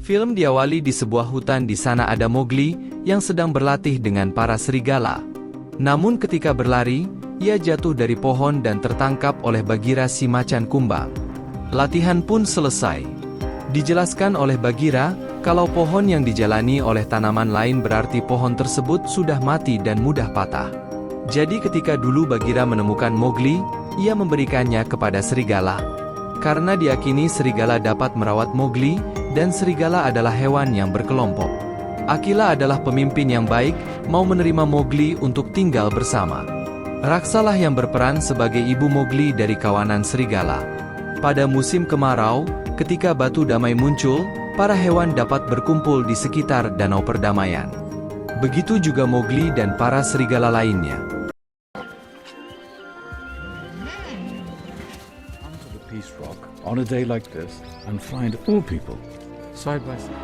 Film diawali di sebuah hutan. Di sana ada Mowgli yang sedang berlatih dengan para serigala. Namun ketika berlari, ia jatuh dari pohon dan tertangkap oleh Bagheera si macan kumbang. Latihan pun selesai. Dijelaskan oleh Bagheera, kalau pohon yang dijalani oleh tanaman lain berarti pohon tersebut sudah mati dan mudah patah. Jadi ketika dulu Bagheera menemukan Mowgli, ia memberikannya kepada serigala. Karena diyakini serigala dapat merawat Mowgli, dan serigala adalah hewan yang berkelompok. Akila adalah pemimpin yang baik, mau menerima Mowgli untuk tinggal bersama. Raksalah yang berperan sebagai ibu Mowgli dari kawanan serigala. Pada musim kemarau, ketika batu damai muncul, para hewan dapat berkumpul di sekitar danau perdamaian. Begitu juga Mowgli dan para serigala lainnya. Onto the Peace Rock on a day like this and find all people side by side.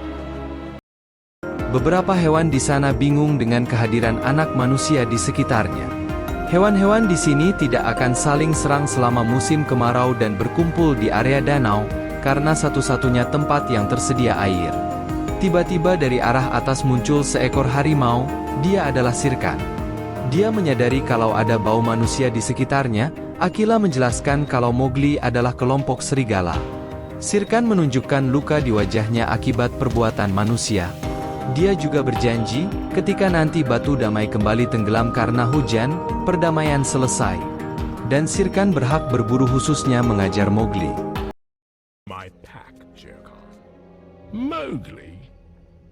Beberapa hewan di sana bingung dengan kehadiran anak manusia di sekitarnya. Hewan-hewan di sini tidak akan saling serang selama musim kemarau dan berkumpul di area danau, karena satu-satunya tempat yang tersedia air. Tiba-tiba dari arah atas muncul seekor harimau. Dia adalah Shere. Dia menyadari kalau ada bau manusia di sekitarnya. Akila menjelaskan kalau Mowgli adalah kelompok serigala. Shere menunjukkan luka di wajahnya akibat perbuatan manusia. Dia juga berjanji, ketika nanti batu damai kembali tenggelam karena hujan, perdamaian selesai. Dan Shere berhak berburu, khususnya mengajar Mowgli. My pack, Shere Khan. Mowgli?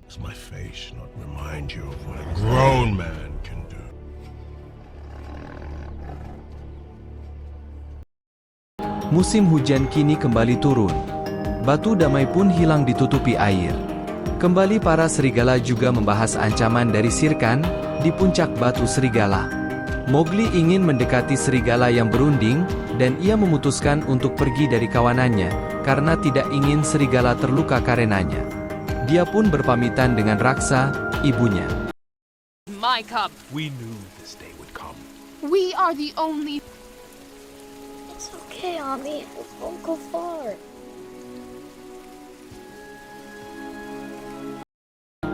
Does my face not remind you of what a grown man can do? Musim hujan kini kembali turun. Batu damai pun hilang ditutupi air. Kembali para serigala juga membahas ancaman dari Shere di puncak batu serigala. Mowgli ingin mendekati serigala yang berunding, dan ia memutuskan untuk pergi dari kawanannya, karena tidak ingin serigala terluka karenanya. Dia pun berpamitan dengan Raksa, ibunya. My cub. We knew this day would come. We are the only... It's okay, Ami. We won't go far.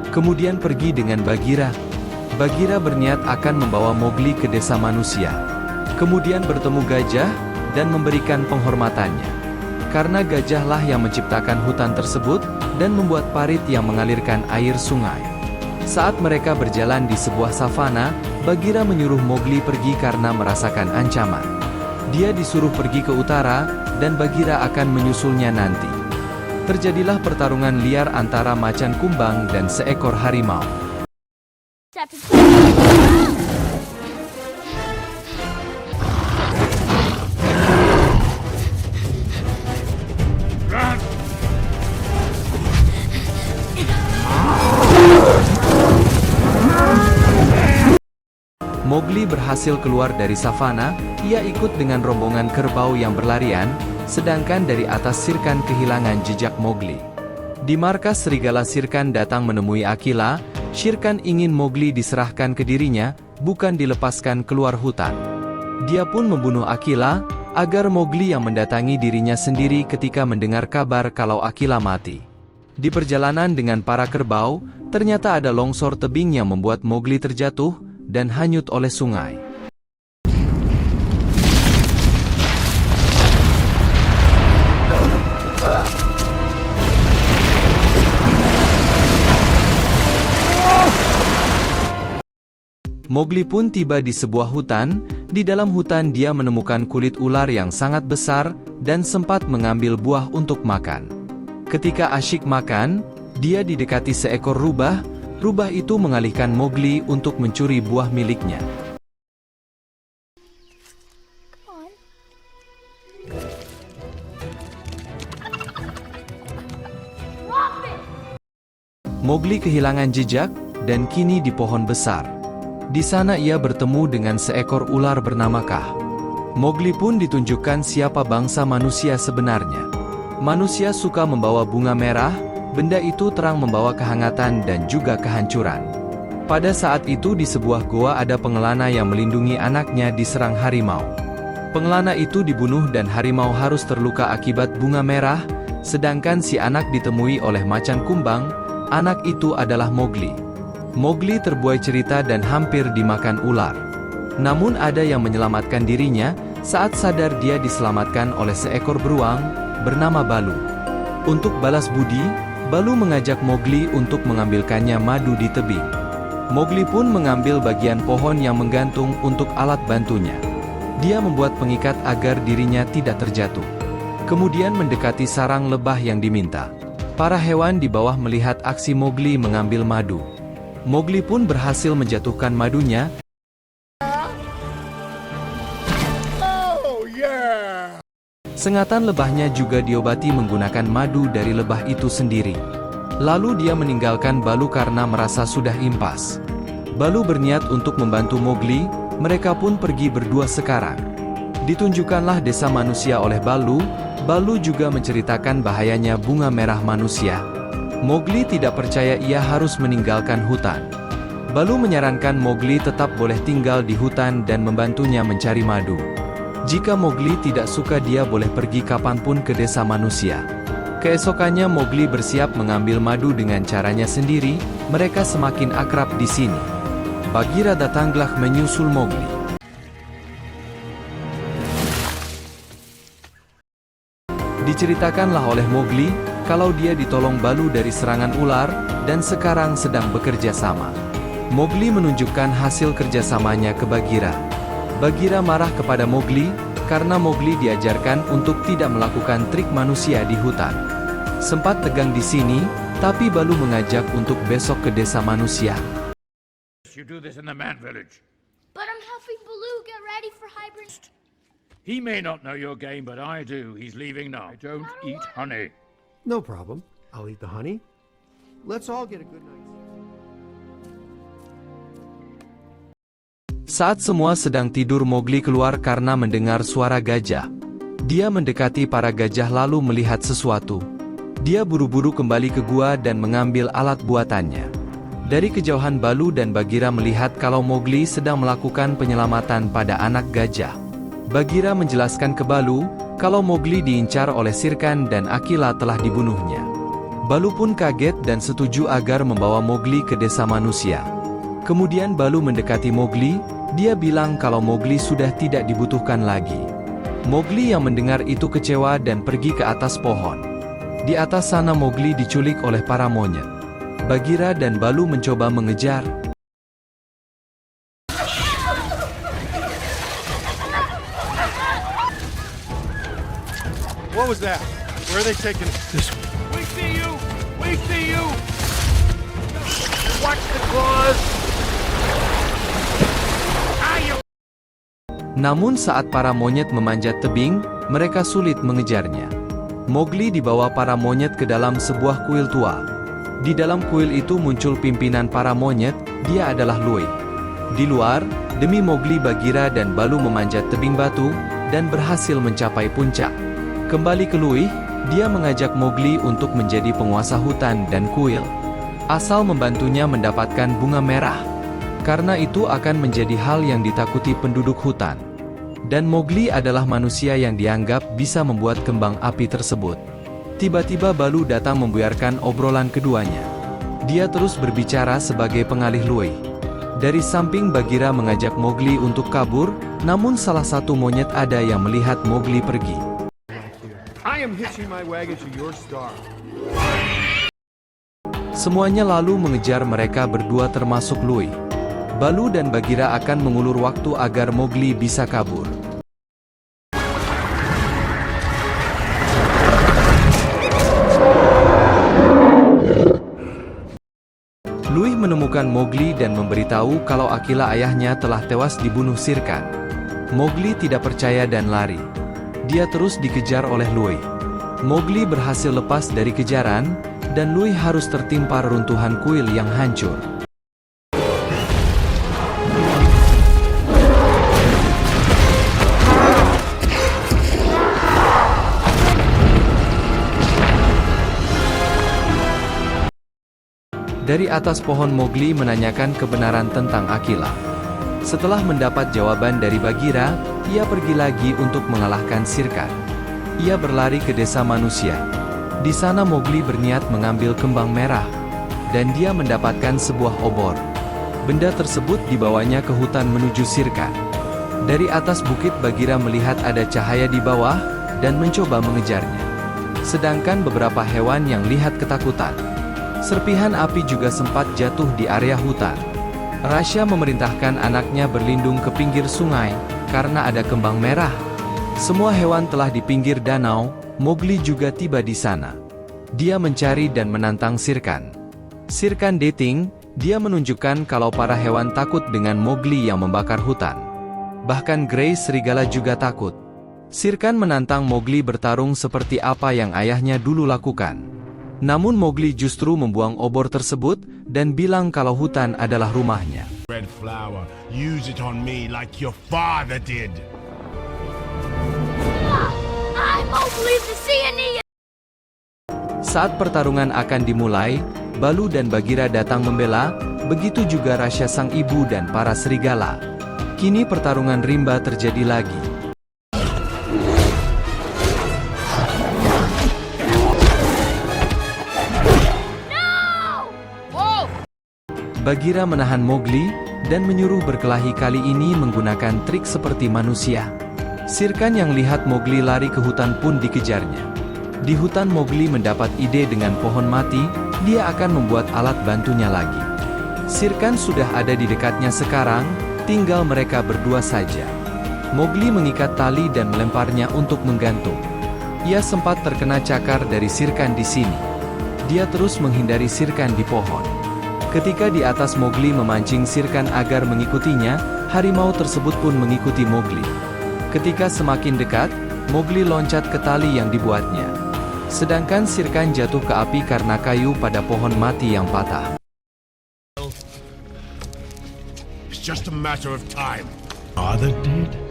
Kemudian pergi dengan Bagheera. Bagheera berniat akan membawa Mowgli ke desa manusia. Kemudian bertemu gajah, dan memberikan penghormatannya. Karena gajahlah yang menciptakan hutan tersebut, dan membuat parit yang mengalirkan air sungai. Saat mereka berjalan di sebuah savana, Bagheera menyuruh Mowgli pergi karena merasakan ancaman. Dia disuruh pergi ke utara, dan Bagheera akan menyusulnya nanti. Terjadilah pertarungan liar antara macan kumbang dan seekor harimau. Mowgli berhasil keluar dari savana. Ia ikut dengan rombongan kerbau yang berlarian, sedangkan dari atas Shere kehilangan jejak Mowgli. Di markas serigala, Shere datang menemui Akila. Shere ingin Mowgli diserahkan ke dirinya, bukan dilepaskan keluar hutan. Dia pun membunuh Akila, agar Mowgli yang mendatangi dirinya sendiri ketika mendengar kabar kalau Akila mati. Di perjalanan dengan para kerbau, ternyata ada longsor tebing yang membuat Mowgli terjatuh, dan hanyut oleh sungai. Mowgli pun tiba di sebuah hutan. Di dalam hutan dia menemukan kulit ular yang sangat besar, dan sempat mengambil buah untuk makan. Ketika asyik makan, dia didekati seekor rubah. Rubah itu mengalihkan Mowgli untuk mencuri buah miliknya. Mowgli kehilangan jejak, dan kini di pohon besar. Di sana ia bertemu dengan seekor ular bernama Kah. Mowgli pun ditunjukkan siapa bangsa manusia sebenarnya. Manusia suka membawa bunga merah. Benda itu terang membawa kehangatan dan juga kehancuran. Pada saat itu di sebuah goa ada pengelana yang melindungi anaknya diserang harimau. Pengelana itu dibunuh dan harimau harus terluka akibat bunga merah. Sedangkan si anak ditemui oleh macan kumbang, anak itu adalah Mowgli. Mowgli terbuai cerita dan hampir dimakan ular. Namun ada yang menyelamatkan dirinya, saat sadar dia diselamatkan oleh seekor beruang, bernama Balu. Untuk balas budi, Balu mengajak Mowgli untuk mengambilkannya madu di tebing. Mowgli pun mengambil bagian pohon yang menggantung untuk alat bantunya. Dia membuat pengikat agar dirinya tidak terjatuh. Kemudian mendekati sarang lebah yang diminta. Para hewan di bawah melihat aksi Mowgli mengambil madu. Mowgli pun berhasil menjatuhkan madunya. Sengatan lebahnya juga diobati menggunakan madu dari lebah itu sendiri. Lalu dia meninggalkan Balu karena merasa sudah impas. Balu berniat untuk membantu Mowgli, mereka pun pergi berdua sekarang. Ditunjukkanlah desa manusia oleh Balu, Balu juga menceritakan bahayanya bunga merah manusia. Mowgli tidak percaya ia harus meninggalkan hutan. Balu menyarankan Mowgli tetap boleh tinggal di hutan dan membantunya mencari madu. Jika Mowgli tidak suka dia boleh pergi kapanpun ke desa manusia. Keesokannya Mowgli bersiap mengambil madu dengan caranya sendiri, mereka semakin akrab di sini. Bagheera datanglah menyusul Mowgli. Diceritakanlah oleh Mowgli, kalau dia ditolong Balu dari serangan ular, dan sekarang sedang bekerja sama. Mowgli menunjukkan hasil kerjasamanya ke Bagheera. Bagheera marah kepada Mowgli, karena Mowgli diajarkan untuk tidak melakukan trik manusia di hutan. Sempat tegang di sini, tapi Balu mengajak untuk besok ke desa manusia. You do this in the man village. But I'm helping Baloo get ready for hibernation. He may not know your game, but I do. He's leaving now. I don't eat honey. No problem. I'll eat the honey. Let's all get a good night's sleep. Saat semua sedang tidur, Mowgli keluar karena mendengar suara gajah. Dia mendekati para gajah lalu melihat sesuatu. Dia buru-buru kembali ke gua dan mengambil alat buatannya. Dari kejauhan Balu dan Bagheera melihat kalau Mowgli sedang melakukan penyelamatan pada anak gajah. Bagheera menjelaskan ke Balu, kalau Mowgli diincar oleh Shere dan Akela telah dibunuhnya. Balu pun kaget dan setuju agar membawa Mowgli ke desa manusia. Kemudian Balu mendekati Mowgli, dia bilang kalau Mowgli sudah tidak dibutuhkan lagi. Mowgli yang mendengar itu kecewa dan pergi ke atas pohon. Di atas sana Mowgli diculik oleh para monyet. Bagheera dan Balu mencoba mengejar. What was that? Where are they taking us? This way. We see you! We see you! Watch the claws! Namun saat para monyet memanjat tebing, mereka sulit mengejarnya. Mowgli dibawa para monyet ke dalam sebuah kuil tua. Di dalam kuil itu muncul pimpinan para monyet, dia adalah Lui. Di luar, demi Mowgli, Bagheera dan Balu memanjat tebing batu, dan berhasil mencapai puncak. Kembali ke Lui, dia mengajak Mowgli untuk menjadi penguasa hutan dan kuil. Asal membantunya mendapatkan bunga merah. Karena itu akan menjadi hal yang ditakuti penduduk hutan. Dan Mowgli adalah manusia yang dianggap bisa membuat kembang api tersebut. Tiba-tiba Balu datang membuyarkan obrolan keduanya. Dia terus berbicara sebagai pengalih Lui. Dari samping Bagheera mengajak Mowgli untuk kabur, namun salah satu monyet ada yang melihat Mowgli pergi. I am hitching my wagon to your star. Semuanya lalu mengejar mereka berdua termasuk Lui. Balu dan Bagheera akan mengulur waktu agar Mowgli bisa kabur. Lui menemukan Mowgli dan memberitahu kalau Akela ayahnya telah tewas dibunuh Shere. Mowgli tidak percaya dan lari. Dia terus dikejar oleh Lui. Mowgli berhasil lepas dari kejaran, dan Lui harus tertimpa reruntuhan kuil yang hancur. Dari atas pohon Mowgli menanyakan kebenaran tentang Akela. Setelah mendapat jawaban dari Bagheera, ia pergi lagi untuk mengalahkan Shere. Ia berlari ke desa manusia. Di sana Mowgli berniat mengambil kembang merah, dan dia mendapatkan sebuah obor. Benda tersebut dibawanya ke hutan menuju Shere. Dari atas bukit Bagheera melihat ada cahaya di bawah, dan mencoba mengejarnya. Sedangkan beberapa hewan yang lihat ketakutan. Serpihan api juga sempat jatuh di area hutan. Rasya memerintahkan anaknya berlindung ke pinggir sungai, karena ada kembang merah. Semua hewan telah di pinggir danau, Mowgli juga tiba di sana. Dia mencari dan menantang Shere. Shere dating, dia menunjukkan kalau para hewan takut dengan Mowgli yang membakar hutan. Bahkan Grey serigala juga takut. Shere menantang Mowgli bertarung seperti apa yang ayahnya dulu lakukan. Namun Mowgli justru membuang obor tersebut, dan bilang kalau hutan adalah rumahnya. Red flower, use it on me like your father did. I'm Mowgli the Siamese. Saat pertarungan akan dimulai, Balu dan Bagheera datang membela, begitu juga Rasya sang ibu dan para serigala. Kini pertarungan rimba terjadi lagi. Bagheera menahan Mowgli, dan menyuruh berkelahi kali ini menggunakan trik seperti manusia. Shere yang lihat Mowgli lari ke hutan pun dikejarnya. Di hutan Mowgli mendapat ide dengan pohon mati, dia akan membuat alat bantunya lagi. Shere sudah ada di dekatnya sekarang, tinggal mereka berdua saja. Mowgli mengikat tali dan melemparnya untuk menggantung. Ia sempat terkena cakar dari Shere di sini. Dia terus menghindari Shere di pohon. Ketika di atas Mowgli memancing Shere agar mengikutinya, harimau tersebut pun mengikuti Mowgli. Ketika semakin dekat, Mowgli loncat ke tali yang dibuatnya. Sedangkan Shere jatuh ke api karena kayu pada pohon mati yang patah. It's just a matter of time. Father did?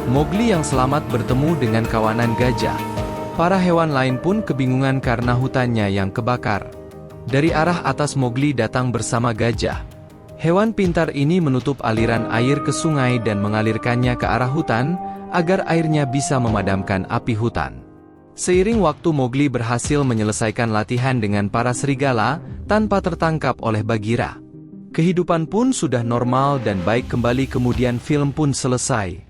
Mowgli yang selamat bertemu dengan kawanan gajah. Para hewan lain pun kebingungan karena hutannya yang kebakar. Dari arah atas Mowgli datang bersama gajah. Hewan pintar ini menutup aliran air ke sungai dan mengalirkannya ke arah hutan, agar airnya bisa memadamkan api hutan. Seiring waktu Mowgli berhasil menyelesaikan latihan dengan para serigala, tanpa tertangkap oleh Bagheera. Kehidupan pun sudah normal dan baik kembali, kemudian film pun selesai.